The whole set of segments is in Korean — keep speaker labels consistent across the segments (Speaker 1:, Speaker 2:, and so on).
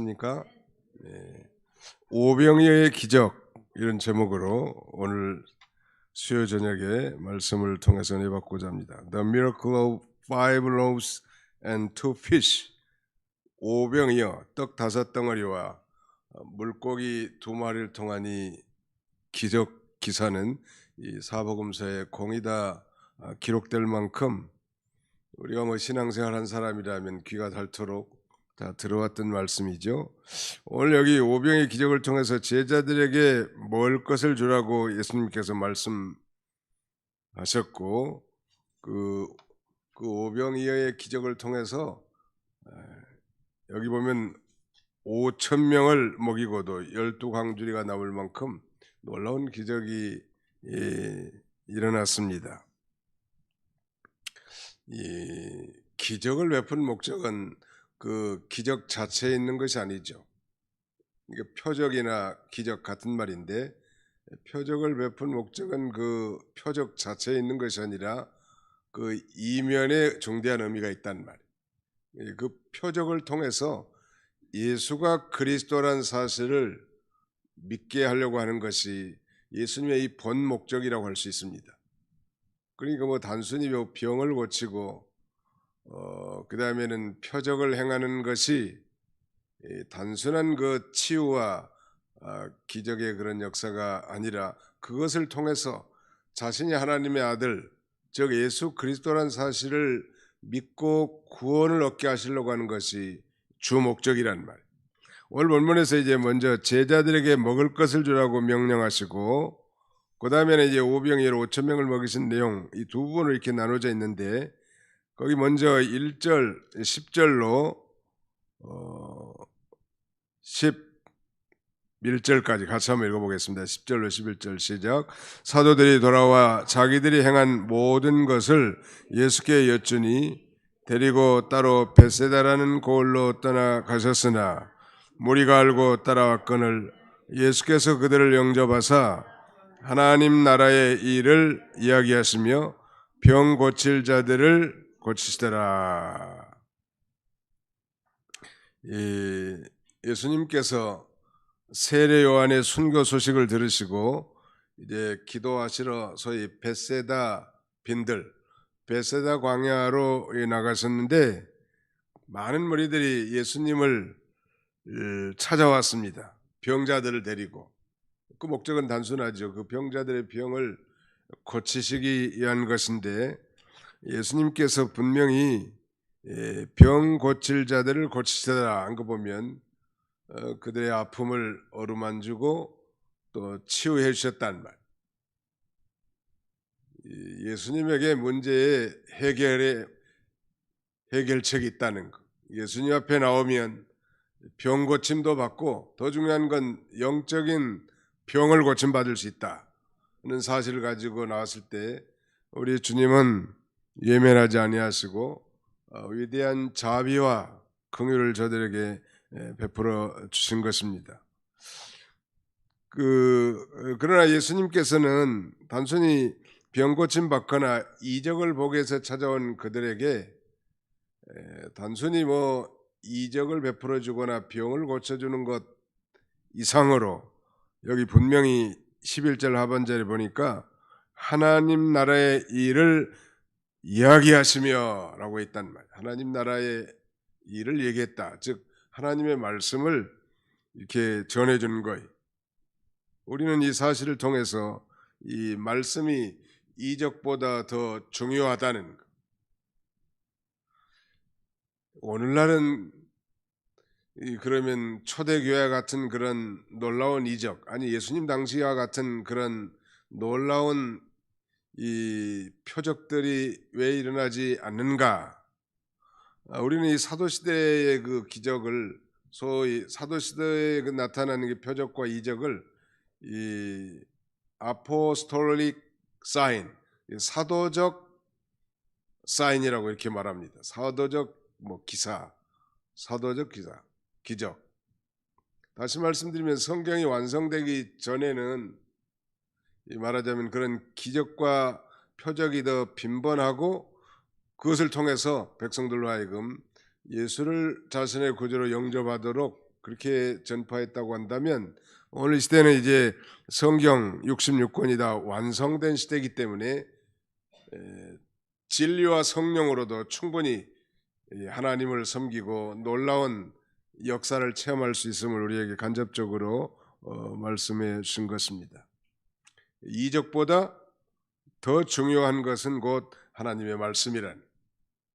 Speaker 1: 안녕하십니까? 네. 오병이어의 기적 이런 제목으로 오늘 수요 저녁에 말씀을 통해서 내받고자 합니다. The Miracle of Five Loaves and Two Fish. 오병이어 떡 5덩어리와 물고기 2마리를 통한 이 기적 기사는 이 사복음서에 공이다 기록될 만큼 우리가 신앙생활한 사람이라면 귀가 닳도록 다 들어왔던 말씀이죠. 오늘 여기 오병의 기적을 통해서 제자들에게 먹을 것을 주라고 예수님께서 말씀하셨고 그 오병이어의 기적을 통해서 여기 보면 5,000명을 먹이고도 12광주리가 나올 만큼 놀라운 기적이 일어났습니다. 이 기적을 베푼 목적은 그 기적 자체에 있는 것이 아니죠. 이게 표적이나 기적 같은 말인데 표적을 베푼 목적은 그 표적 자체에 있는 것이 아니라 그 이면에 중대한 의미가 있단 말이에요. 그 표적을 통해서 예수가 그리스도란 사실을 믿게 하려고 하는 것이 예수님의 이 본 목적이라고 할 수 있습니다. 그러니까 단순히 병을 고치고 그 다음에는 표적을 행하는 것이 단순한 그 치유와 기적의 그런 역사가 아니라 그것을 통해서 자신이 하나님의 아들 즉 예수 그리스도란 사실을 믿고 구원을 얻게 하시려고 하는 것이 주 목적이란 말. 오늘 본문에서 이제 먼저 제자들에게 먹을 것을 주라고 명령하시고 그 다음에는 이제 오병이어 5,000명을 먹이신 내용 이 두 부분으로 이렇게 나눠져 있는데 거기 먼저 1절, 10절로 11절까지 같이 한번 읽어보겠습니다. 10절로 11절 시작. 사도들이 돌아와 자기들이 행한 모든 것을 예수께 여쭈니 데리고 따로 베세다라는 고을로 떠나가셨으나 무리가 알고 따라왔거늘 예수께서 그들을 영접하사 하나님 나라의 일을 이야기하시며 병 고칠 자들을 고치시더라. 예수님께서 세례 요한의 순교 소식을 들으시고 이제 기도하시러 소위 베세다 빈들 베세다 광야로 나가셨는데 많은 무리들이 예수님을 찾아왔습니다. 병자들을 데리고. 그 목적은 단순하죠. 그 병자들의 병을 고치시기 위한 것인데 예수님께서 분명히 병 고칠 자들을 고치시더라 한 거 보면 그들의 아픔을 어루만지고 또 치유해 주셨다는 말. 예수님에게 문제의 해결책이 있다는 것. 예수님 앞에 나오면 병 고침도 받고 더 중요한 건 영적인 병을 고침받을 수 있다는 사실을 가지고 나왔을 때 우리 주님은 예면하지 아니하시고 위대한 자비와 긍휼을 저들에게 베풀어 주신 것입니다. 그러나 예수님께서는 단순히 병 고침 받거나 이적을 보기 위해서 찾아온 그들에게 단순히 이적을 베풀어 주거나 병을 고쳐주는 것 이상으로 여기 분명히 11절 하반절에 보니까 하나님 나라의 일을 이야기하시며 라고 했단 말이에요. 하나님 나라의 일을 얘기했다. 즉 하나님의 말씀을 이렇게 전해주는 거예요. 우리는 이 사실을 통해서 이 말씀이 이적보다 더 중요하다는 것. 오늘날은 그러면 초대교회 같은 그런 놀라운 이적, 아니 예수님 당시와 같은 그런 놀라운 이 표적들이 왜 일어나지 않는가? 우리는 이 사도시대의 그 기적을 소위 사도시대에 나타나는 게 표적과 이적을 이 아포스톨릭 사인, 사도적 사인이라고 이렇게 말합니다. 사도적 기사, 사도적 기사, 기적. 다시 말씀드리면 성경이 완성되기 전에는 말하자면 그런 기적과 표적이 더 빈번하고 그것을 통해서 백성들로 하여금 예수를 자신의 구주로 영접하도록 그렇게 전파했다고 한다면 오늘 시대는 이제 성경 66권이 다 완성된 시대이기 때문에 진리와 성령으로도 충분히 하나님을 섬기고 놀라운 역사를 체험할 수 있음을 우리에게 간접적으로 말씀해 주신 것입니다. 이적보다 더 중요한 것은 곧 하나님의 말씀이란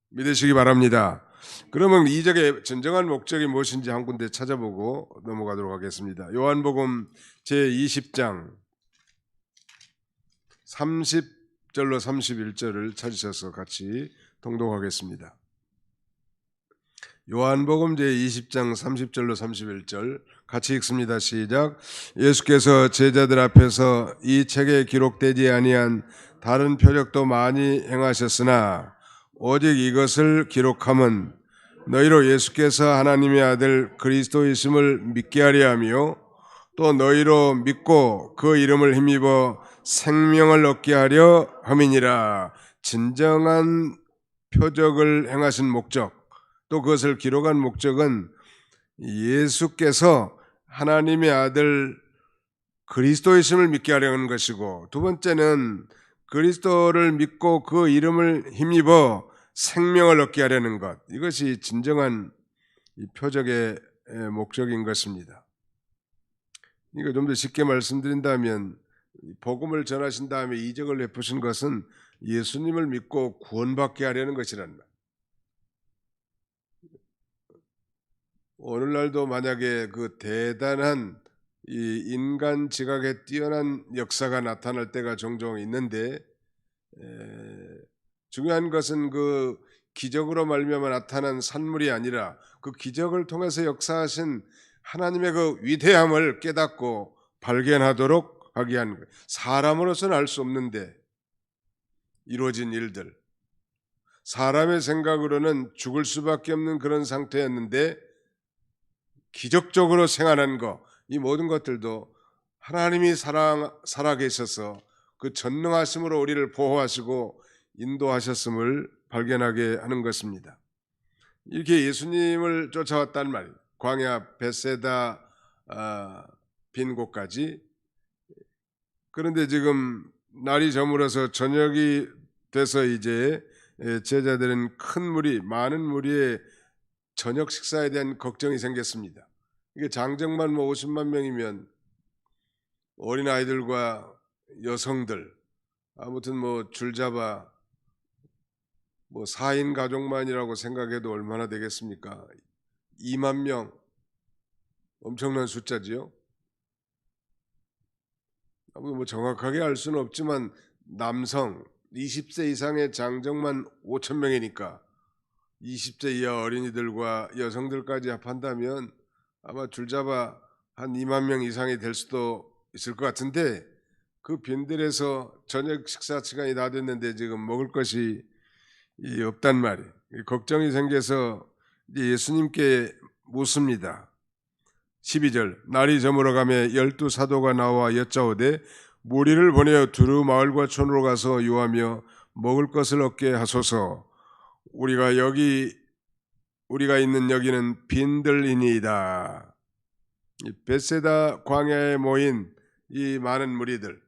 Speaker 1: 믿으시기 바랍니다. 그러면 이적의 진정한 목적이 무엇인지 한 군데 찾아보고 넘어가도록 하겠습니다. 요한복음 제20장 30절로 31절을 찾으셔서 같이 통독하겠습니다. 요한복음 제20장 30절로 31절 같이 읽습니다. 시작. 예수께서 제자들 앞에서 이 책에 기록되지 아니한 다른 표적도 많이 행하셨으나 오직 이것을 기록함은 너희로 예수께서 하나님의 아들 그리스도이심을 믿게 하려 하며 또 너희로 믿고 그 이름을 힘입어 생명을 얻게 하려 함이니라. 진정한 표적을 행하신 목적, 또 그것을 기록한 목적은 예수께서 하나님의 아들 그리스도이심을 믿게 하려는 것이고, 두 번째는 그리스도를 믿고 그 이름을 힘입어 생명을 얻게 하려는 것, 이것이 진정한 이 표적의 목적인 것입니다. 이거 좀 더 쉽게 말씀드린다면 복음을 전하신 다음에 이적을 베푸신 것은 예수님을 믿고 구원받게 하려는 것이란 말. 오늘날도 만약에 그 대단한 이 인간 지각에 뛰어난 역사가 나타날 때가 종종 있는데, 중요한 것은 그 기적으로 말미암아 나타난 산물이 아니라 그 기적을 통해서 역사하신 하나님의 그 위대함을 깨닫고 발견하도록 하게 하는 거예요. 사람으로서는 알 수 없는데 이루어진 일들, 사람의 생각으로는 죽을 수밖에 없는 그런 상태였는데 기적적으로 생활한 것, 이 모든 것들도 하나님이 살아계셔서 그 전능하심으로 우리를 보호하시고 인도하셨음을 발견하게 하는 것입니다. 이렇게 예수님을 쫓아왔단 말이에요. 광야 베세다 빈 곳까지. 그런데 지금 날이 저물어서 저녁이 돼서 이제 제자들은 큰 무리, 많은 무리의 저녁 식사에 대한 걱정이 생겼습니다. 이게 장정만 50만 명이면 어린아이들과 여성들, 아무튼 줄잡아 4인 가족만이라고 생각해도 얼마나 되겠습니까? 2만 명, 엄청난 숫자지요. 정확하게 알 수는 없지만 남성 20세 이상의 장정만 5천 명이니까 20세 이하 어린이들과 여성들까지 합한다면 아마 줄잡아 한 2만 명 이상이 될 수도 있을 것 같은데, 그 빈들에서 저녁 식사 시간이 다 됐는데 지금 먹을 것이 없단 말이에요. 걱정이 생겨서 예수님께 묻습니다. 12절. 날이 저물어가며 12 사도가 나와 여짜오되 무리를 보내어 두루 마을과 촌으로 가서 요하며 먹을 것을 얻게 하소서. 우리가 있는 여기는 빈들이니이다. 베세다 광야에 모인 이 많은 무리들,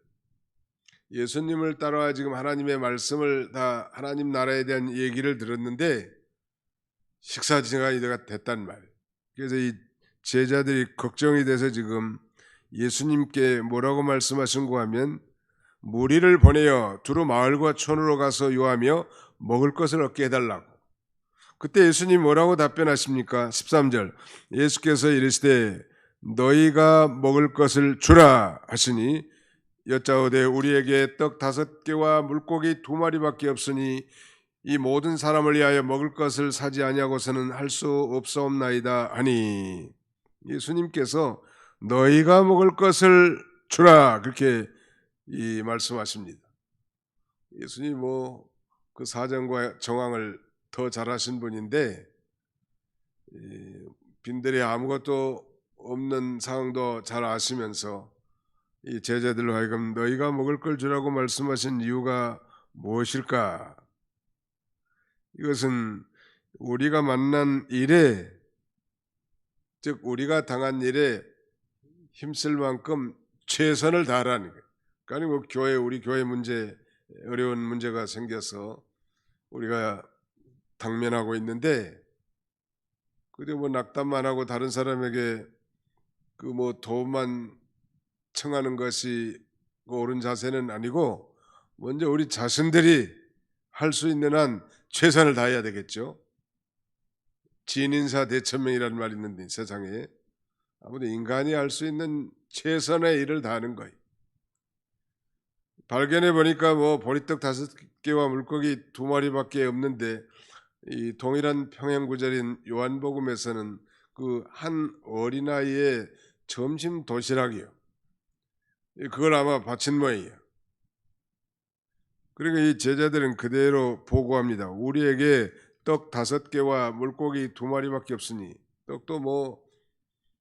Speaker 1: 예수님을 따라와 지금 하나님의 말씀을 다 하나님 나라에 대한 얘기를 들었는데 식사 시간이 됐단 말이에요. 그래서 이 제자들이 걱정이 돼서 지금 예수님께 뭐라고 말씀하신고 하면 무리를 보내어 두루 마을과 촌으로 가서 요하며 먹을 것을 얻게 해달라고. 그때 예수님 뭐라고 답변하십니까? 13절. 예수께서 이르시되 너희가 먹을 것을 주라 하시니 여짜오되 우리에게 떡 5개와 물고기 2마리밖에 없으니 이 모든 사람을 위하여 먹을 것을 사지 아니하고서는 할 수 없사옵나이다 하니, 예수님께서 너희가 먹을 것을 주라 그렇게 말씀하십니다. 예수님 그 사정과 정황을 더 잘하신 분인데 빈들이 아무것도 없는 상황도 잘 아시면서 이 제자들로 하여금 너희가 먹을 걸 주라고 말씀하신 이유가 무엇일까? 이것은 우리가 만난 일에 즉 우리가 당한 일에 힘쓸 만큼 최선을 다하라는 거예요. 그러니까 뭐 우리 교회 문제, 어려운 문제가 생겨서 우리가 당면하고 있는데, 그저 뭐 낙담만 하고 다른 사람에게 그 뭐 도움만 청하는 것이 옳은 자세는 아니고, 먼저 우리 자신들이 할 수 있는 한 최선을 다해야 되겠죠. 진인사 대천명이라는 말이 있는데, 세상에 아무튼 인간이 할 수 있는 최선의 일을 다하는 거예요. 발견해 보니까 뭐 보리떡 5개와 물고기 2마리밖에 없는데, 이 동일한 평행 구절인 요한복음에서는 그 한 어린아이의 점심 도시락이요, 그걸 아마 바친 모양이에요. 그러니까 이 제자들은 그대로 보고합니다. 우리에게 떡 5개와 물고기 2마리밖에 없으니. 떡도 뭐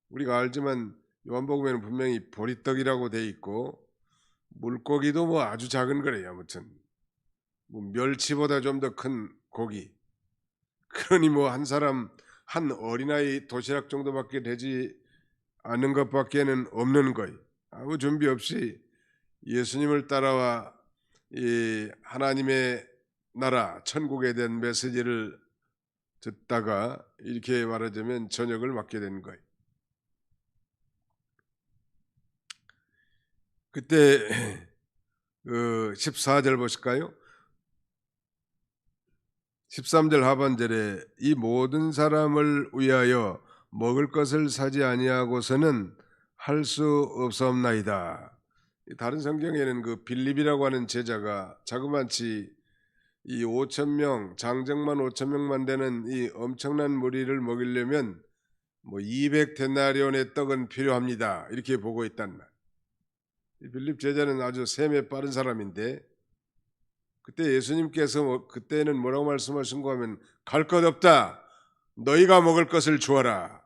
Speaker 1: 우리가 알지만 요한복음에는 분명히 보리떡이라고 돼 있고, 물고기도 뭐 아주 작은 거래요. 아무튼 뭐 멸치보다 좀 더 큰 고기. 그러니 뭐 한 사람 한 어린아이 도시락 정도밖에 되지 않은 것밖에는 없는 거예요. 아무 준비 없이 예수님을 따라와 이 하나님의 나라 천국에 대한 메시지를 듣다가 이렇게 말하자면 저녁을 맞게 된 거예요. 그때 그 14절 보실까요? 13절 하반절에 이 모든 사람을 위하여 먹을 것을 사지 아니하고서는 할 수 없사옵나이다. 다른 성경에는 그 빌립이라고 하는 제자가 자그마치 이 5,000명, 장정만 5,000명만 되는 이 엄청난 무리를 먹이려면 뭐 200데나리온의 떡은 필요합니다, 이렇게 보고 있단 말. 이 빌립 제자는 아주 셈에 빠른 사람인데, 그때 예수님께서 그때는 뭐라고 말씀하신 거 하면, 갈 것 없다, 너희가 먹을 것을 주어라.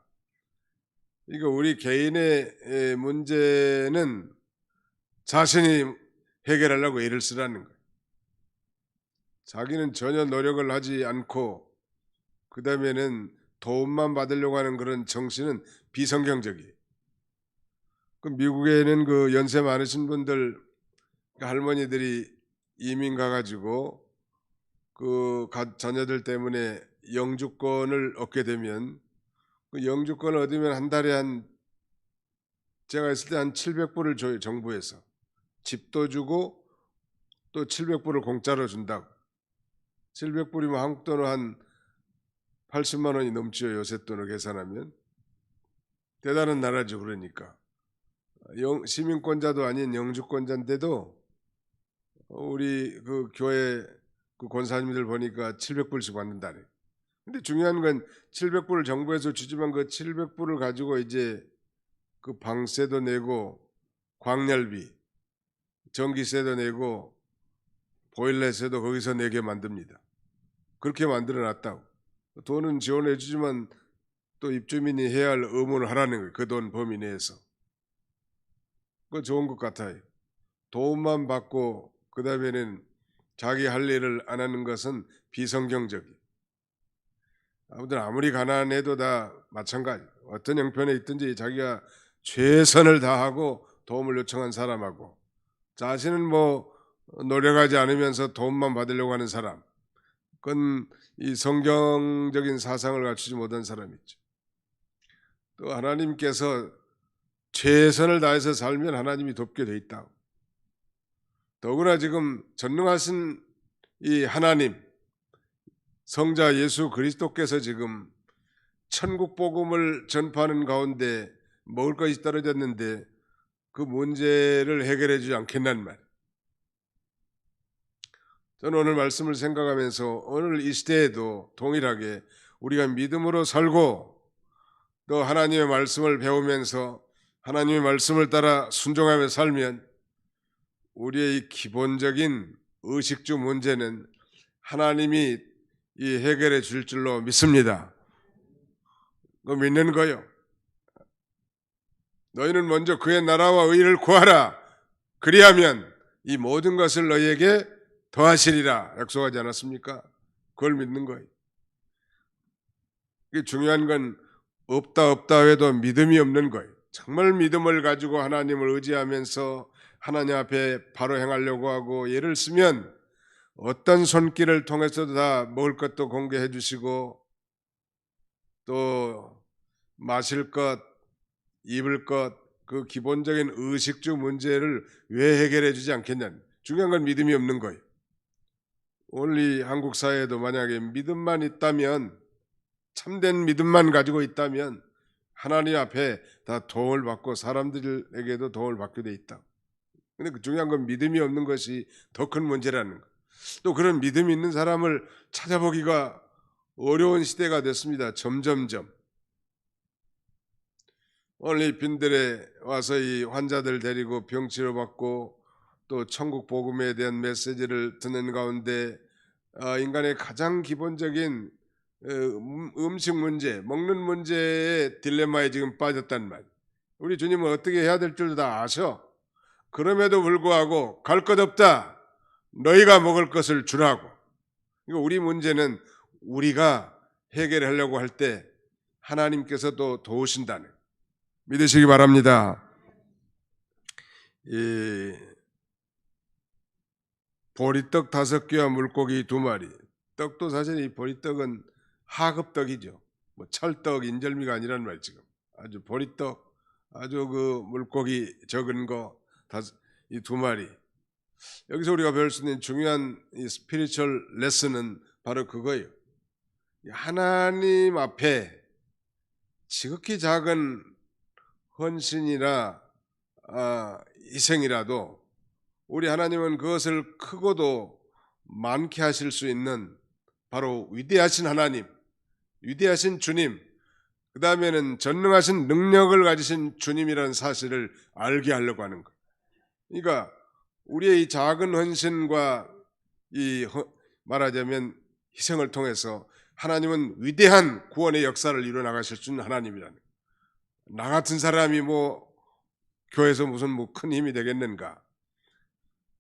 Speaker 1: 이거 우리 개인의 문제는 자신이 해결하려고 애를 쓰라는 거예요. 자기는 전혀 노력을 하지 않고 그 다음에는 도움만 받으려고 하는 그런 정신은 비성경적이에요. 그 미국에는 그 연세 많으신 분들, 할머니들이 이민 가가지고 그 자녀들 때문에 영주권을 얻게 되면, 그 영주권을 얻으면 한 달에 제가 있을 때 한 700불을 줘요. 정부에서 집도 주고 또 700불을 공짜로 준다고. 700불이면 한국 돈으로 한 80만 원이 넘죠. 요새 돈으로 계산하면. 대단한 나라죠. 그러니까 시민권자도 아닌 영주권자인데도 우리 그 교회 그 권사님들 보니까 700불씩 받는다네. 근데 중요한 건 700불을 정부에서 주지만 그 700불을 가지고 이제 그 방세도 내고 광열비, 전기세도 내고 보일러세도 거기서 내게 만듭니다. 그렇게 만들어 놨다고. 돈은 지원해 주지만 또 입주민이 해야 할 의무를 하라는 거예요. 그 돈 범위 내에서. 그거 좋은 것 같아요. 도움만 받고 그 다음에는 자기 할 일을 안 하는 것은 비성경적이에요. 아무튼 아무리 가난해도 다 마찬가지. 어떤 형편에 있든지 자기가 최선을 다하고 도움을 요청한 사람하고, 자신은 뭐 노력하지 않으면서 도움만 받으려고 하는 사람, 그건 이 성경적인 사상을 갖추지 못한 사람이죠. 또 하나님께서 최선을 다해서 살면 하나님이 돕게 돼 있다고. 더구나 지금 전능하신 이 하나님, 성자 예수 그리스도께서 지금 천국 복음을 전파하는 가운데 먹을 것이 떨어졌는데 그 문제를 해결해 주지 않겠냐는 말. 저는 오늘 말씀을 생각하면서 오늘 이 시대에도 동일하게 우리가 믿음으로 살고 또 하나님의 말씀을 배우면서 하나님의 말씀을 따라 순종하며 살면 우리의 이 기본적인 의식주 문제는 하나님이 이 해결해 줄 줄로 믿습니다. 그거 믿는 거요. 너희는 먼저 그의 나라와 의를 구하라. 그리하면 이 모든 것을 너희에게 더하시리라 약속하지 않았습니까? 그걸 믿는 거예요. 이게 중요한 건 없다 없다 해도 믿음이 없는 거예요. 정말 믿음을 가지고 하나님을 의지하면서 하나님 앞에 바로 행하려고 하고, 예를 쓰면 어떤 손길을 통해서도 다 먹을 것도 공개해 주시고, 또 마실 것, 입을 것, 그 기본적인 의식주 문제를 왜 해결해 주지 않겠냐. 중요한 건 믿음이 없는 거예요. 오늘 이 한국 사회에도 만약에 믿음만 있다면, 참된 믿음만 가지고 있다면 하나님 앞에 다 도움을 받고 사람들에게도 도움을 받게 돼 있다. 근데 그 중요한 건 믿음이 없는 것이 더 큰 문제라는 거. 또 그런 믿음이 있는 사람을 찾아보기가 어려운 시대가 됐습니다. 점점점. 오늘 이 빈들에 와서 이 환자들 데리고 병 치료받고 또 천국 복음에 대한 메시지를 듣는 가운데 인간의 가장 기본적인 음식 문제, 먹는 문제의 딜레마에 지금 빠졌단 말. 우리 주님은 어떻게 해야 될 줄도 다 아셔. 그럼에도 불구하고 갈 것 없다, 너희가 먹을 것을 주라고. 그러니까 우리 문제는 우리가 해결하려고 할 때 하나님께서 또 도우신다는, 믿으시기 바랍니다. 이 보리떡 5개와 물고기 2마리. 떡도 사실 이 보리떡은 하급떡이죠. 뭐 찰떡, 인절미가 아니란 말. 지금 아주 보리떡, 아주 그 물고기 적은 거 이 2마리. 여기서 우리가 배울 수 있는 중요한 이 스피리추얼 레슨은 바로 그거예요. 하나님 앞에 지극히 작은 헌신이나 희생이라도 우리 하나님은 그것을 크고도 많게 하실 수 있는 바로 위대하신 하나님, 위대하신 주님, 그 다음에는 전능하신 능력을 가지신 주님이라는 사실을 알게 하려고 하는 거예요. 그러니까 우리의 이 작은 헌신과 말하자면 희생을 통해서 하나님은 위대한 구원의 역사를 이루어 나가실 수 있는 하나님이라는 거예요. 나 같은 사람이 뭐 교회에서 무슨 뭐 큰 힘이 되겠는가?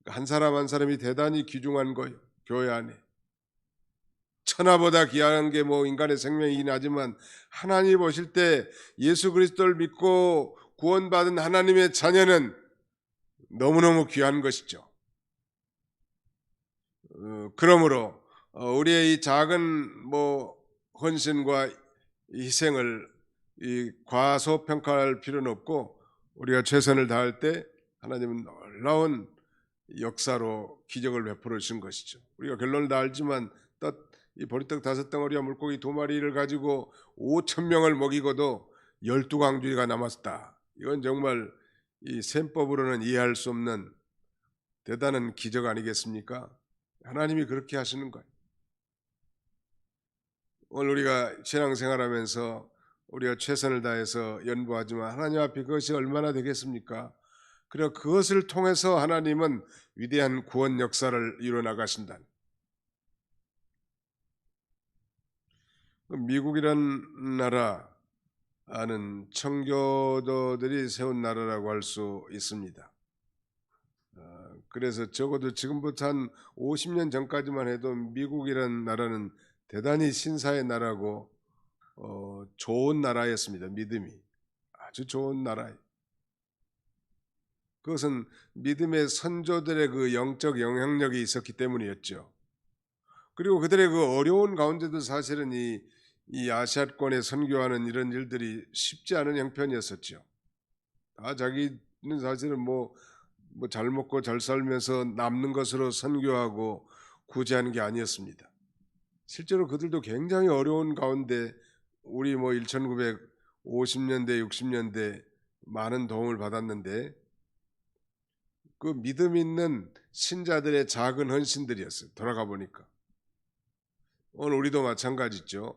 Speaker 1: 한 사람 한 사람이 대단히 귀중한 거예요. 교회 안에 천하보다 귀한 게 뭐 인간의 생명이긴 하지만, 하나님 보실 때 예수 그리스도를 믿고 구원받은 하나님의 자녀는 너무너무 귀한 것이죠. 그러므로 우리의 이 작은 뭐 헌신과 희생을 과소평가할 필요는 없고, 우리가 최선을 다할 때 하나님은 놀라운 역사로 기적을 베풀어 주신 것이죠. 우리가 결론을 다 알지만 이 보리떡 5덩어리와 물고기 2마리를 가지고 5,000명을 먹이고도 12강주리가 남았다. 이건 정말 이 셈법으로는 이해할 수 없는 대단한 기적 아니겠습니까? 하나님이 그렇게 하시는 거예요. 오늘 우리가 신앙생활하면서 우리가 최선을 다해서 연구하지만 하나님 앞에 그것이 얼마나 되겠습니까? 그리고 그것을 통해서 하나님은 위대한 구원 역사를 이루어 나가신다. 미국이란 나라는 청교도들이 세운 나라라고 할 수 있습니다. 그래서 적어도 지금부터 한 50년 전까지만 해도 미국이란 나라는 대단히 신사의 나라고 좋은 나라였습니다. 믿음이 아주 좋은 나라예요. 그것은 믿음의 선조들의 그 영적 영향력이 있었기 때문이었죠. 그리고 그들의 그 어려운 가운데도 사실은 이 아시아권에 선교하는 이런 일들이 쉽지 않은 형편이었었죠. 다 자기는 사실은 뭐 잘 먹고 잘 살면서 남는 것으로 선교하고 구제하는 게 아니었습니다. 실제로 그들도 굉장히 어려운 가운데 우리 뭐 1950년대 60년대 많은 도움을 받았는데, 그 믿음 있는 신자들의 작은 헌신들이었어요. 돌아가 보니까 오늘 우리도 마찬가지죠.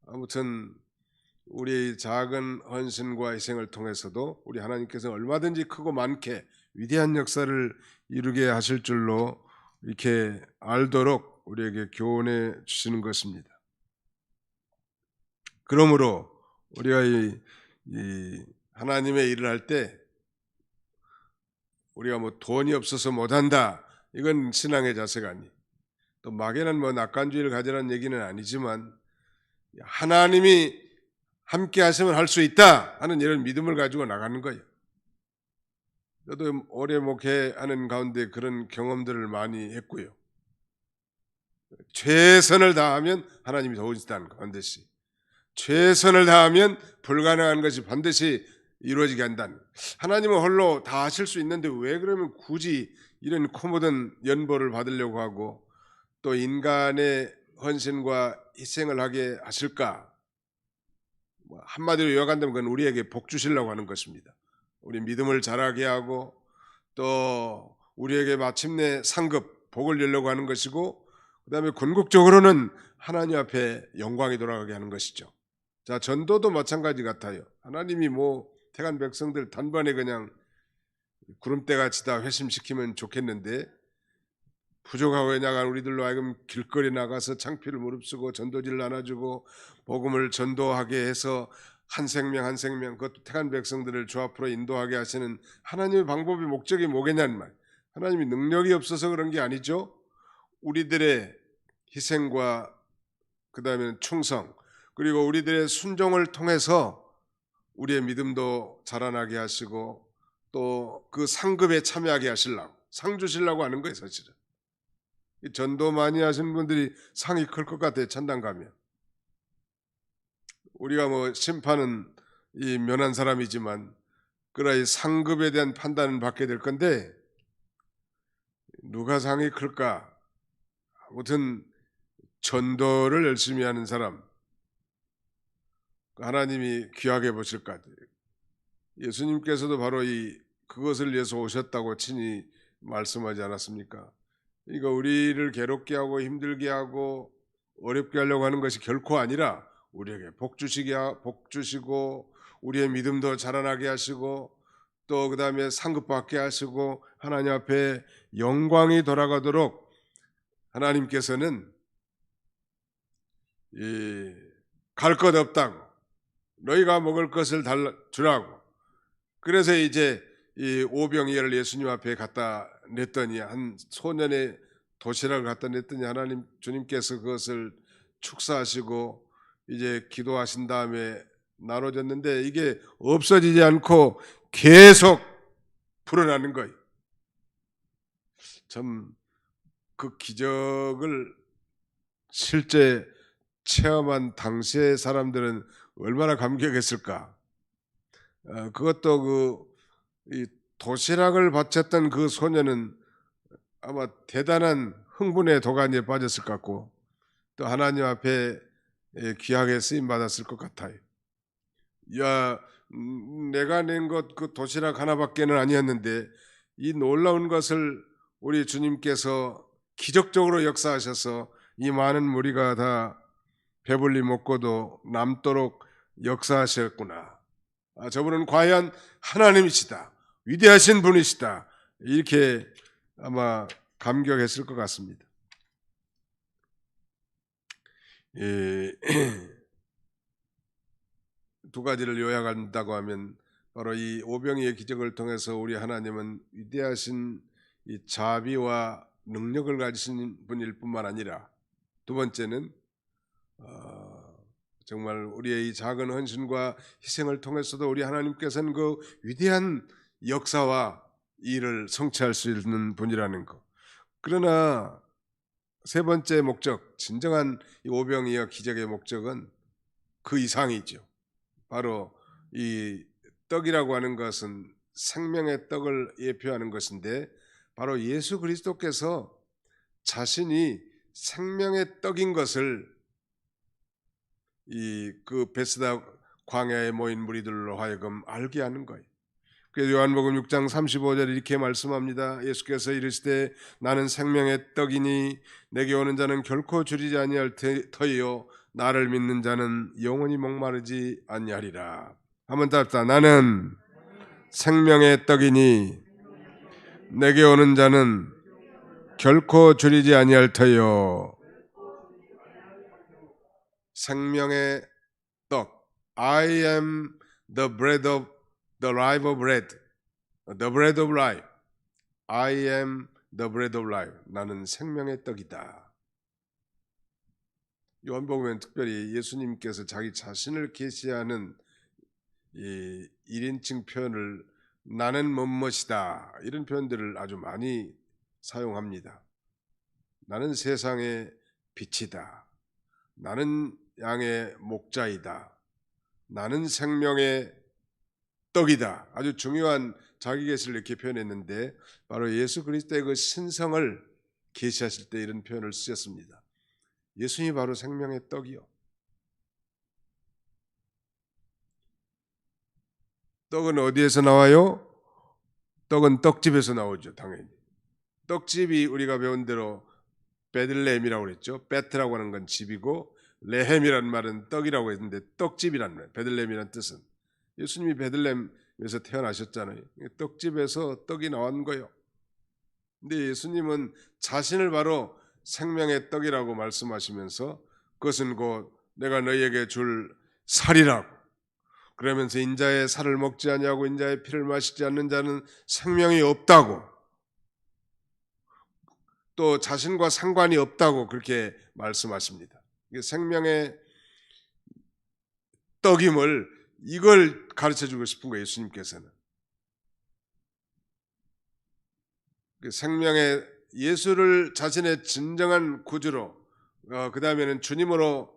Speaker 1: 아무튼 우리의 작은 헌신과 희생을 통해서도 우리 하나님께서 얼마든지 크고 많게 위대한 역사를 이루게 하실 줄로 이렇게 알도록 우리에게 교훈해 주시는 것입니다. 그러므로 우리가 이 하나님의 일을 할 때 우리가 뭐 돈이 없어서 못한다, 이건 신앙의 자세가 아니. 또 막연한 뭐 낙관주의를 가지라는 얘기는 아니지만, 하나님이 함께 하시면 할 수 있다 하는 이런 믿음을 가지고 나가는 거예요. 저도 오래 목회하는 가운데 그런 경험들을 많이 했고요. 최선을 다하면 하나님이 도우신다는 거 반드시. 최선을 다하면 불가능한 것이 반드시 이루어지게 한다는. 하나님은 홀로 다 하실 수 있는데 왜 그러면 굳이 이런 코모든 연보를 받으려고 하고 또 인간의 헌신과 희생을 하게 하실까? 한마디로 요약한다면 그건 우리에게 복 주시려고 하는 것입니다. 우리 믿음을 자라게 하고 또 우리에게 마침내 상급 복을 주려고 하는 것이고 그다음에 궁극적으로는 하나님 앞에 영광이 돌아가게 하는 것이죠. 자, 전도도 마찬가지 같아요. 하나님이 택한 백성들 단번에 그냥 구름대같이 다 회심시키면 좋겠는데 부족하고 나간 우리들로 하여금 길거리 나가서 창피를 무릅쓰고 전도지를 나눠주고 복음을 전도하게 해서 한 생명 한 생명 그것도 택한 백성들을 주 앞으로 인도하게 하시는 하나님의 방법이 목적이 뭐겠냐는 말. 하나님이 능력이 없어서 그런 게 아니죠. 우리들의 희생과 그 다음에 충성 그리고 우리들의 순종을 통해서 우리의 믿음도 자라나게 하시고 또 그 상급에 참여하게 하시려고 상 주시려고 하는 거예요. 사실은 전도 많이 하시는 분들이 상이 클 것 같아요. 천당 가면 우리가 심판은 이 면한 사람이지만 그러나 이 상급에 대한 판단을 받게 될 건데 누가 상이 클까? 아무튼 전도를 열심히 하는 사람 하나님이 귀하게 보실 것 같아요. 예수님께서도 바로 그것을 위해서 오셨다고 친히 말씀하지 않았습니까? 그러니까 우리를 괴롭게 하고 힘들게 하고 어렵게 하려고 하는 것이 결코 아니라 우리에게 복 주시고 우리의 믿음도 자라나게 하시고 또 그 다음에 상급받게 하시고 하나님 앞에 영광이 돌아가도록 하나님께서는 갈 것 없다고 너희가 먹을 것을 주라고 그래서 이제 이 오병이어를 예수님 앞에 갖다 냈더니 한 소년의 도시락을 갖다 냈더니 하나님 주님께서 그것을 축사하시고 이제 기도하신 다음에 나눠졌는데 이게 없어지지 않고 계속 불어나는 거예요. 참 그 기적을 실제 체험한 당시의 사람들은 얼마나 감격했을까. 그것도 이 도시락을 바쳤던 그 소녀는 아마 대단한 흥분의 도가니에 빠졌을 것 같고 또 하나님 앞에 귀하게 쓰임 받았을 것 같아요. 야, 내가 낸 것 그 도시락 하나밖에는 아니었는데 이 놀라운 것을 우리 주님께서 기적적으로 역사하셔서 이 많은 무리가 다 배불리 먹고도 남도록 역사하셨구나. 저분은 과연 하나님이시다. 위대하신 분이시다. 이렇게 아마 감격했을 것 같습니다. 두 가지를 요약한다고 하면 바로 이 오병이의 기적을 통해서 우리 하나님은 위대하신 이 자비와 능력을 가지신 분일 뿐만 아니라 두 번째는 정말 우리의 이 작은 헌신과 희생을 통해서도 우리 하나님께서는 그 위대한 역사와 일을 성취할 수 있는 분이라는 것. 그러나 세 번째 목적, 진정한 이 오병이어 기적의 목적은 그 이상이죠. 바로 이 떡이라고 하는 것은 생명의 떡을 예표하는 것인데 바로 예수 그리스도께서 자신이 생명의 떡인 것을 그 베스다 광야에 모인 무리들로 하여금 알게 하는 거예요. 그래서 요한복음 6장 35절 이렇게 말씀합니다. 예수께서 이르시되 나는 생명의 떡이니 내게 오는 자는 결코 줄이지 아니할 터이요 나를 믿는 자는 영원히 목마르지 아니하리라. 한번 답시다. 나는 생명의 떡이니 내게 오는 자는 결코 줄이지 아니할 터이요. 생명의 떡. I am the bread of the life of bread. The bread of life. I am the bread of life. 나는 생명의 떡이다. 요한복음엔 특별히 예수님께서 자기 자신을 계시하는 이 1인칭 표현을 나는 뭐뭇이다 이런 표현들을 아주 많이 사용합니다. 나는 세상의 빛이다. 나는 양의 목자이다. 나는 생명의 떡이다. 아주 중요한 자기 계시를 이렇게 표현했는데 바로 예수 그리스도의 그 신성을 계시하실 때 이런 표현을 쓰셨습니다. 예수님이 바로 생명의 떡이요. 떡은 어디에서 나와요? 떡은 떡집에서 나오죠, 당연히. 떡집이 우리가 배운 대로 베들레헴이라고 그랬죠. 베트라고 하는 건 집이고 레헴이라는 말은 떡이라고 했는데 떡집이라는 말, 베들레헴이라는 뜻은 예수님이 베들레헴에서 태어나셨잖아요. 떡집에서 떡이 나온 거예요. 근데 예수님은 자신을 바로 생명의 떡이라고 말씀하시면서 그것은 곧 내가 너희에게 줄 살이라고 그러면서 인자의 살을 먹지 아니하고 인자의 피를 마시지 않는 자는 생명이 없다고 또 자신과 상관이 없다고 그렇게 말씀하십니다. 생명의 떡임을 이걸 가르쳐주고 싶은 거예요. 예수님께서는 생명의 예수를 자신의 진정한 구주로 그 다음에는 주님으로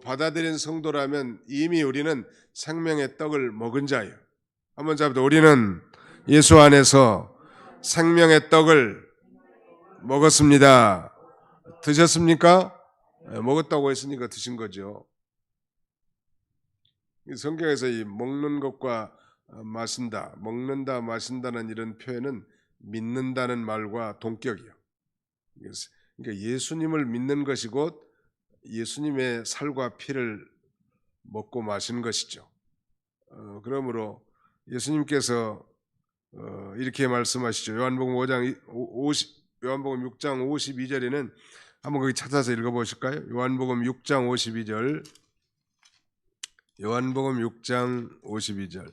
Speaker 1: 받아들인 성도라면 이미 우리는 생명의 떡을 먹은 자예요. 한번 잡아도 우리는 예수 안에서 생명의 떡을 먹었습니다. 드셨습니까? 먹었다고 했으니까 드신 거죠. 성경에서 이 먹는 것과 마신다, 먹는다, 마신다는 이런 표현은 믿는다는 말과 동격이요. 그러니까 예수님을 믿는 것이 곧 예수님의 살과 피를 먹고 마시는 것이죠. 그러므로 예수님께서 이렇게 말씀하시죠. 요한복음 6장 52절에는 한번 거기 찾아서 읽어보실까요? 요한복음 6장 52절. 요한복음 6장 52절.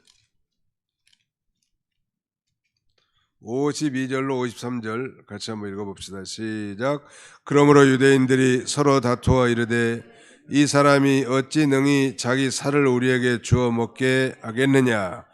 Speaker 1: 52절로 53절 같이 한번 읽어봅시다. 시작. 그러므로 유대인들이 서로 다투어 이르되 이 사람이 어찌 능히 자기 살을 우리에게 주어 먹게 하겠느냐.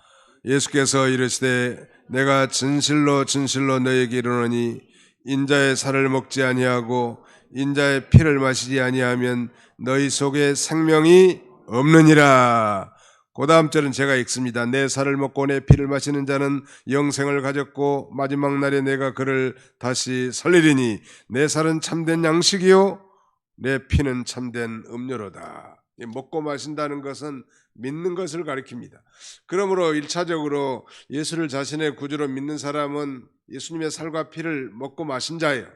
Speaker 1: 예수께서 이르시되 내가 진실로 진실로 너희에게 이르노니 인자의 살을 먹지 아니하고 인자의 피를 마시지 아니하면 너희 속에 생명이 없느니라. 그 다음 절은 제가 읽습니다. 내 살을 먹고 내 피를 마시는 자는 영생을 가졌고 마지막 날에 내가 그를 다시 살리리니 내 살은 참된 양식이요 내 피는 참된 음료로다. 먹고 마신다는 것은 믿는 것을 가리킵니다. 그러므로 1차적으로 예수를 자신의 구주로 믿는 사람은 예수님의 살과 피를 먹고 마신 자예요.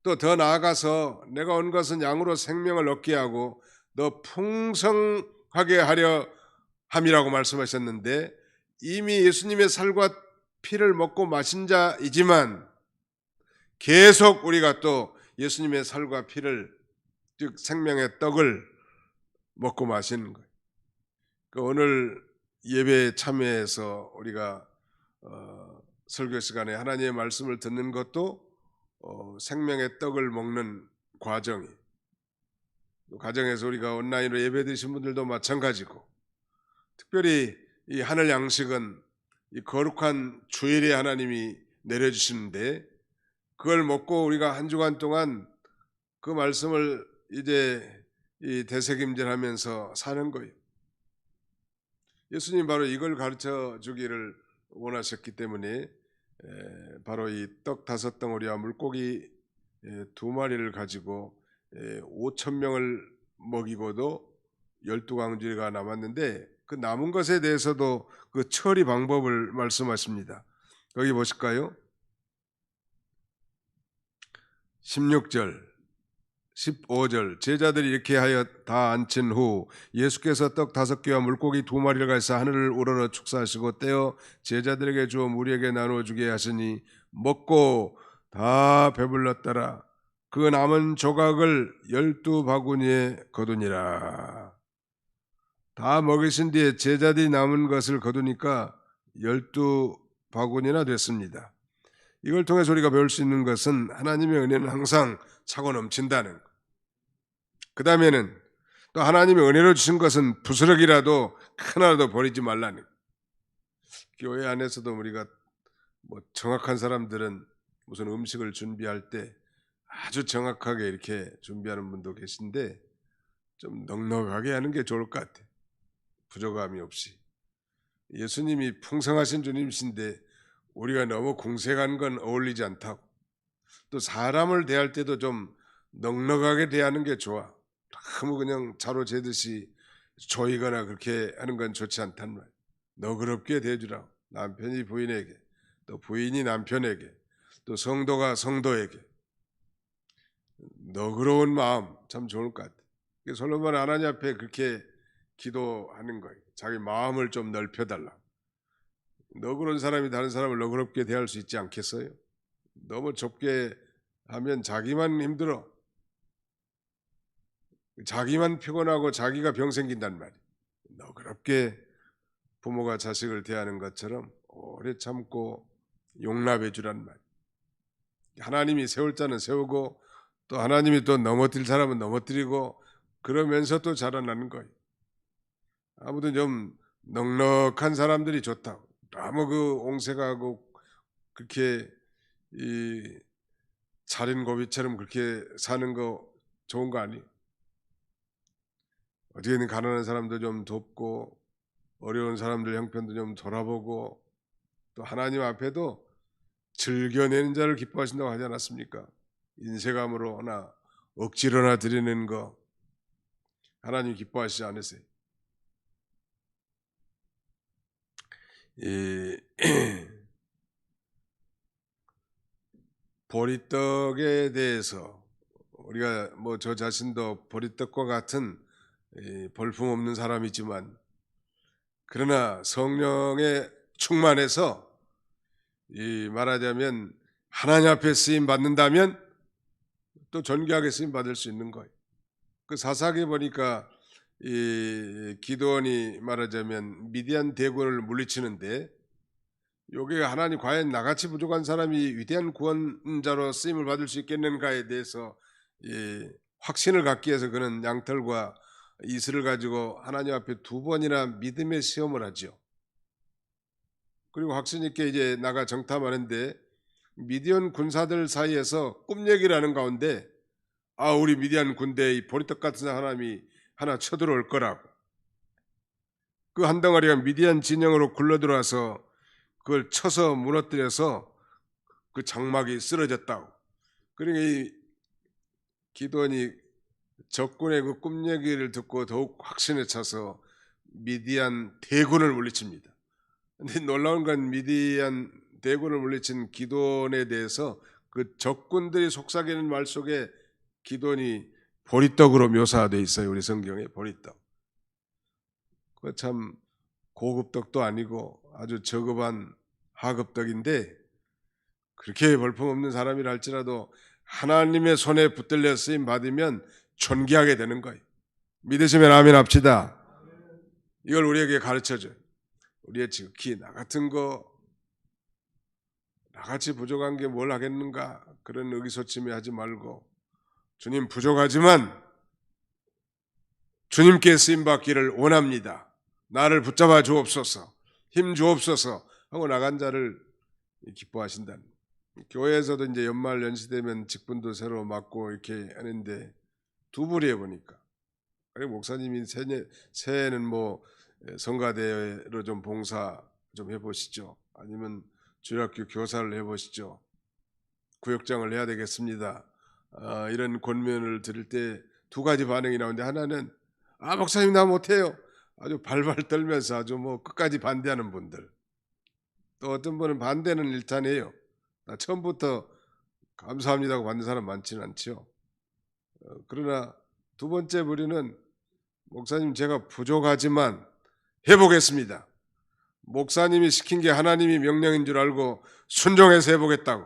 Speaker 1: 또 더 나아가서 내가 온 것은 양으로 생명을 얻게 하고 더 풍성하게 하려 함이라고 말씀하셨는데 이미 예수님의 살과 피를 먹고 마신 자이지만 계속 우리가 또 예수님의 살과 피를 즉 생명의 떡을 먹고 마시는 거예요. 오늘 예배에 참여해서 우리가 설교 시간에 하나님의 말씀을 듣는 것도 생명의 떡을 먹는 과정이에요. 가정에서 우리가 온라인으로 예배 드신 분들도 마찬가지고 특별히 이 하늘 양식은 이 거룩한 주일에 하나님이 내려주시는데 그걸 먹고 우리가 한 주간 동안 그 말씀을 이제 이 되새김질하면서 사는 거예요. 예수님 바로 이걸 가르쳐 주기를 원하셨기 때문에 바로 이 떡 5덩어리와 물고기 2마리를 가지고 5,000명을 먹이고도 12광주리가 남았는데 그 남은 것에 대해서도 그 처리 방법을 말씀하십니다. 여기 보실까요? 16절 15절 제자들이 이렇게 하여 다 앉힌 후 예수께서 떡 5개와 물고기 2마리를 가지사 하늘을 우러러 축사하시고 떼어 제자들에게 주어 무리에게 나눠주게 하시니 먹고 다 배불렀더라. 그 남은 조각을 12바구니에 거두니라. 다 먹으신 뒤에 제자들이 남은 것을 거두니까 12바구니나 됐습니다. 이걸 통해서 우리가 배울 수 있는 것은 하나님의 은혜는 항상 차고 넘친다는 것. 그 다음에는 또 하나님이 은혜로 주신 것은 부스러기라도 하나라도 버리지 말라는. 교회 안에서도 우리가 뭐 정확한 사람들은 무슨 음식을 준비할 때 아주 정확하게 이렇게 준비하는 분도 계신데 좀 넉넉하게 하는 게 좋을 것 같아. 부족함이 없이. 예수님이 풍성하신 주님이신데 우리가 너무 궁색한 건 어울리지 않다고. 또 사람을 대할 때도 좀 넉넉하게 대하는 게 좋아. 너무 그냥 자로 재듯이 조이거나 그렇게 하는 건 좋지 않단 말이야. 너그럽게 대주라. 남편이 부인에게, 또 부인이 남편에게, 또 성도가 성도에게. 너그러운 마음 참 좋을 것 같아. 솔로몬은 하나님 앞에 그렇게 기도하는 거예요. 자기 마음을 좀 넓혀달라. 너그러운 사람이 다른 사람을 너그럽게 대할 수 있지 않겠어요? 너무 좁게 하면 자기만 힘들어. 자기만 피곤하고 자기가 병 생긴단 말이에요. 너그럽게 부모가 자식을 대하는 것처럼 오래 참고 용납해 주란 말이에요. 하나님이 세울 자는 세우고 또 하나님이 또 넘어뜨릴 사람은 넘어뜨리고 그러면서 또 자라나는 거예요. 아무튼 좀 넉넉한 사람들이 좋다고. 너무 그 옹색하고 그렇게 이 살인고비처럼 그렇게 사는 거 좋은 거 아니에요. 어떻게든 가난한 사람도 좀 돕고 어려운 사람들 형편도 좀 돌아보고 또 하나님 앞에도 즐겨내는 자를 기뻐하신다고 하지 않았습니까? 인색함으로나 억지로나 드리는 거 하나님 기뻐하시지 않으세요? 이 보리떡에 대해서 우리가 뭐 저 자신도 보리떡과 같은 볼품 없는 사람이지만 그러나 성령에 충만해서 이 말하자면 하나님 앞에 쓰임 받는다면 또 존귀하게 쓰임 받을 수 있는 거예요. 그 사사기 보니까 이 기드온이 말하자면 미디안 대군을 물리치는데 여기 하나님 과연 나같이 부족한 사람이 위대한 구원자로 쓰임을 받을 수 있겠는가에 대해서 확신을 갖기 위해서 그는 양털과 이슬을 가지고 하나님 앞에 2번이나 믿음의 시험을 하죠. 그리고 확신 있게 이제 나가 정탐하는데 미디안 군사들 사이에서 꿈 얘기를 하는 가운데 우리 미디안 군대의 보리떡 같은 사람이 하나 쳐들어올 거라고. 그 한 덩어리가 미디안 진영으로 굴러들어와서 그걸 쳐서 무너뜨려서 그 장막이 쓰러졌다고. 그러니까 이 기드온이 적군의 그 꿈 얘기를 듣고 더욱 확신에 차서 미디안 대군을 물리칩니다. 근데 놀라운 건 미디안 대군을 물리친 기드온에 대해서 그 적군들이 속삭이는 말 속에 기드온이 보리떡으로 묘사되어 있어요. 우리 성경에 보리떡. 그 참 고급 떡도 아니고 아주 저급한 하급떡인데 그렇게 볼품없는 사람이라 할지라도 하나님의 손에 붙들려 쓰임 받으면 존귀하게 되는 거예요. 믿으시면 아멘 합시다. 이걸 우리에게 가르쳐줘요. 우리의 지극히 나 같은 거 나같이 부족한 게 뭘 하겠는가 그런 의기소침해 하지 말고 주님 부족하지만 주님께 쓰임받기를 원합니다. 나를 붙잡아 주옵소서 힘 주옵소서 하고 나간 자를 기뻐하신다는. 교회에서도 이제 연말 연시되면 직분도 새로 맡고 이렇게 하는데 두 부리에 보니까 목사님이 새해에는 뭐 성가대로 좀 봉사 좀 해보시죠. 아니면 주일학교 교사를 해보시죠. 구역장을 해야 되겠습니다. 이런 권면을 들을 때 2가지 반응이 나오는데 하나는 목사님 나 못해요. 아주 발발 떨면서 아주 뭐 끝까지 반대하는 분들. 또 어떤 분은 반대는 일단 해요. 나 처음부터 감사합니다고 받는 사람 많지는 않죠. 그러나 2번째 부류는 목사님 제가 부족하지만 해보겠습니다. 목사님이 시킨 게 하나님이 명령인 줄 알고 순종해서 해보겠다고.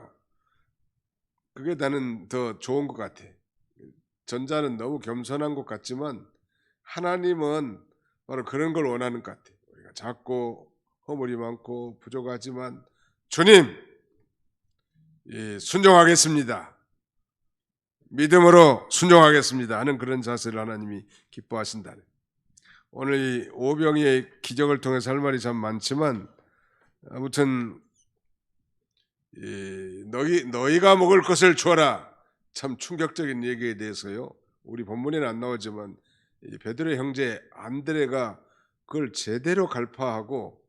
Speaker 1: 그게 나는 더 좋은 것 같아. 전자는 너무 겸손한 것 같지만 하나님은 바로 그런 걸 원하는 것 같아. 우리가 작고 허물이 많고 부족하지만 주님 순종하겠습니다. 믿음으로 순종하겠습니다 하는 그런 자세를 하나님이 기뻐하신다. 오늘 이 오병이의 기적을 통해서 할 말이 참 많지만 아무튼 너희가 먹을 것을 주어라, 참 충격적인 얘기에 대해서요, 우리 본문에는 안 나오지만 베드로의 형제 안드레가 그걸 제대로 갈파하고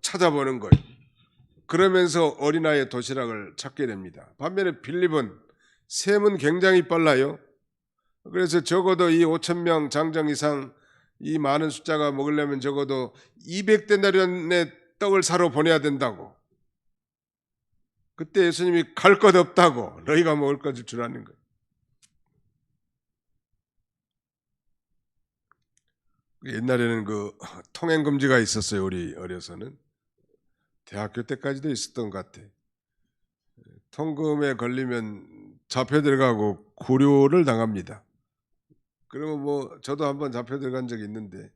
Speaker 1: 찾아보는 거예요. 그러면서 어린아이의 도시락을 찾게 됩니다. 반면에 빌립은 셈은 굉장히 빨라요. 그래서 적어도 이 5,000명 장정 이상 이 많은 숫자가 먹으려면 적어도 200데나리온의 떡을 사러 보내야 된다고. 그때 예수님이 갈 것 없다고, 너희가 먹을 것을 주라는 거예요. 옛날에는 그 통행 금지가 있었어요. 우리 어려서는 대학교 때까지도 있었던 것 같아. 통금에 걸리면 잡혀 들어가고 구류를 당합니다. 그러면 뭐 저도 한번 잡혀 들어간 적이 있는데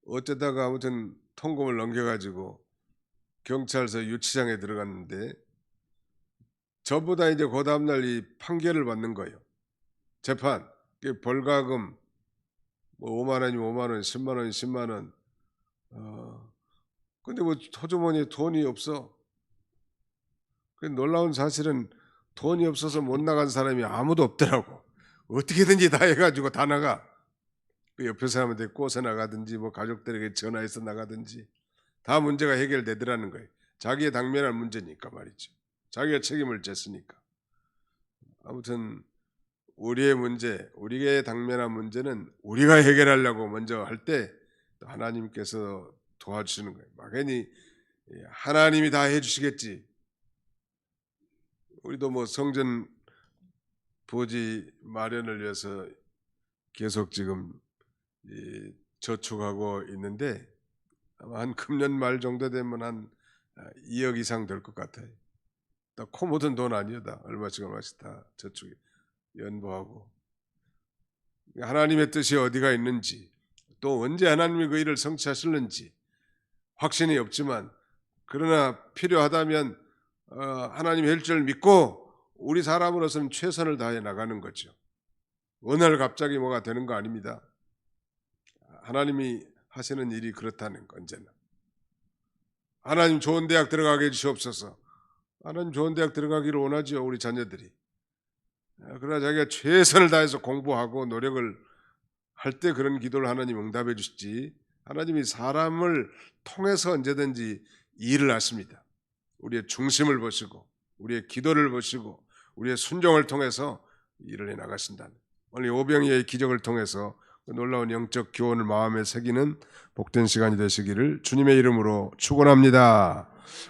Speaker 1: 어쩌다가 아무튼 통금을 넘겨가지고 경찰서 유치장에 들어갔는데 저보다 이제 그 다음날 이 판결을 받는 거예요. 재판, 벌가금 뭐 5만 원이면 5만 원, 10만 원, 10만 원. 근데 뭐 호주머니에 돈이 없어. 그 놀라운 사실은 돈이 없어서 못 나간 사람이 아무도 없더라고. 어떻게든지 다 해가지고 다 나가. 그 옆에 사람한테 꼬서 나가든지 뭐 가족들에게 전화해서 나가든지 다 문제가 해결되더라는 거예요. 자기의 당면한 문제니까 말이죠. 자기가 책임을 졌으니까. 아무튼 우리의 문제, 우리의 당면한 문제는 우리가 해결하려고 먼저 할 때 하나님께서 도와주시는 거예요. 막연히 하나님이 다 해주시겠지. 우리도 뭐 성전 부지 마련을 위해서 계속 지금 저축하고 있는데 아마 한 금년 말 정도 되면 한 2억 이상 될 것 같아요. 다 코 묻은 돈 아니에요. 다 얼마씩 다 저축 연보하고. 하나님의 뜻이 어디가 있는지, 또 언제 하나님이 그 일을 성취하실는지 확신이 없지만, 그러나 필요하다면 하나님이 할 줄 믿고 우리 사람으로서는 최선을 다해 나가는 거죠. 어느 날 갑자기 뭐가 되는 거 아닙니다. 하나님이 하시는 일이 그렇다는 거. 언제나 하나님 좋은 대학 들어가게 해주시옵소서. 하나님 좋은 대학 들어가기를 원하죠, 우리 자녀들이. 그러나 자기가 최선을 다해서 공부하고 노력을 할 때 그런 기도를 하나님 응답해 주시지, 하나님이 사람을 통해서 언제든지 일을 하십니다. 우리의 중심을 보시고 우리의 기도를 보시고 우리의 순종을 통해서 일을 해 나가신다는, 오늘 오병이의 기적을 통해서 그 놀라운 영적 교훈을 마음에 새기는 복된 시간이 되시기를 주님의 이름으로 축원합니다.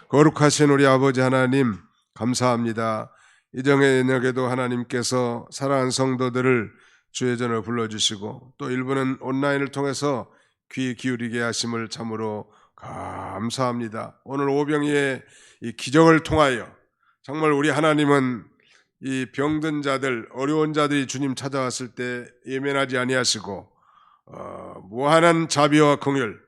Speaker 1: 거룩하신 우리 아버지 하나님, 감사합니다. 이 저녁에도 하나님께서 사랑하는 성도들을 주의 전을 불러주시고 또 일부는 온라인을 통해서 귀 기울이게 하심을 참으로 감사합니다. 오늘 오병이의 이 기적을 통하여 정말 우리 하나님은 이 병든 자들, 어려운 자들이 주님 찾아왔을 때 예면하지 아니하시고 무한한 자비와 긍휼을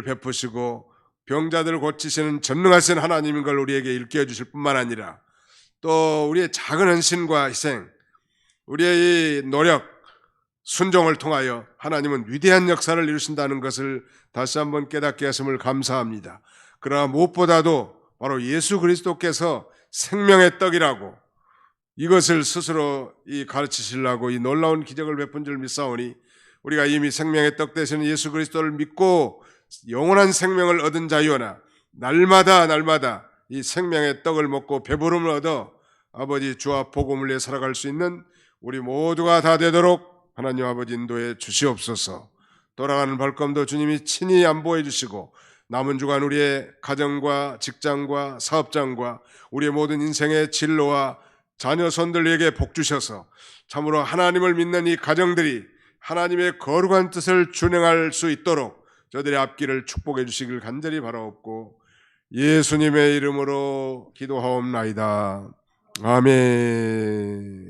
Speaker 1: 베푸시고 병자들을 고치시는 전능하신 하나님인 걸 우리에게 일깨워 주실 뿐만 아니라 또 우리의 작은 헌신과 희생, 우리의 이 노력, 순종을 통하여 하나님은 위대한 역사를 이루신다는 것을 다시 한번 깨닫게 하심을 감사합니다. 그러나 무엇보다도 바로 예수 그리스도께서 생명의 떡이라고 이것을 스스로 가르치시려고 이 놀라운 기적을 베푼 줄 믿사오니 우리가 이미 생명의 떡 되시는 예수 그리스도를 믿고 영원한 생명을 얻은 자유나 날마다 이 생명의 떡을 먹고 배부름을 얻어 아버지 주와 복음을 위해 살아갈 수 있는 우리 모두가 다 되도록 하나님 아버지 인도해 주시옵소서. 돌아가는 발걸음도 주님이 친히 안보해 주시고 남은 주간 우리의 가정과 직장과 사업장과 우리의 모든 인생의 진로와 자녀 손들에게 복 주셔서 참으로 하나님을 믿는 이 가정들이 하나님의 거룩한 뜻을 준행할 수 있도록 저들의 앞길을 축복해 주시길 간절히 바라옵고 예수님의 이름으로 기도하옵나이다. 아멘.